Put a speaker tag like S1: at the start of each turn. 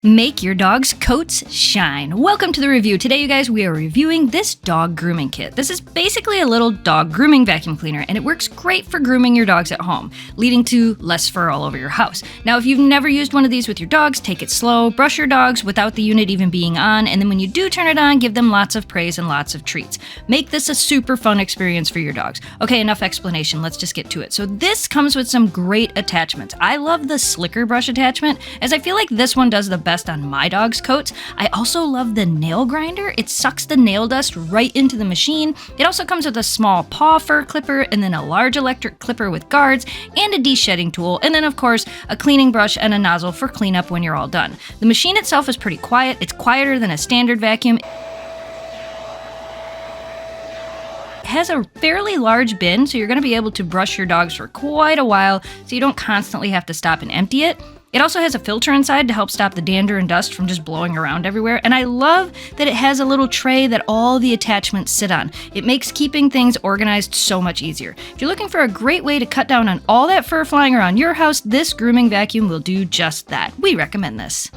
S1: Make your dog's coats shine. Welcome to the review. Today, you guys, we are reviewing this dog grooming kit. This is basically a little dog grooming vacuum cleaner, and it works great for grooming your dogs at home, leading to less fur all over your house. Now, if you've never used one of these with your dogs, take it slow, brush your dogs without the unit even being on, and then when you do turn it on, give them lots of praise and lots of treats. Make this a super fun experience for your dogs. Okay, enough explanation. Let's just get to it. So this comes with some great attachments. I love the slicker brush attachment, as I feel like this one does the best on my dog's coats. I also love the nail grinder. It sucks the nail dust right into the machine. It also comes with a small paw fur clipper and then a large electric clipper with guards and a deshedding tool, and then of course a cleaning brush and a nozzle for cleanup when you're all done. The machine itself is pretty quiet. It's quieter than a standard vacuum. It has a fairly large bin, so you're going to be able to brush your dogs for quite a while, so you don't constantly have to stop and empty it. It also has a filter inside to help stop the dander and dust from just blowing around everywhere, and I love that it has a little tray that all the attachments sit on. It makes keeping things organized so much easier. If you're looking for a great way to cut down on all that fur flying around your house, this grooming vacuum will do just that. We recommend this.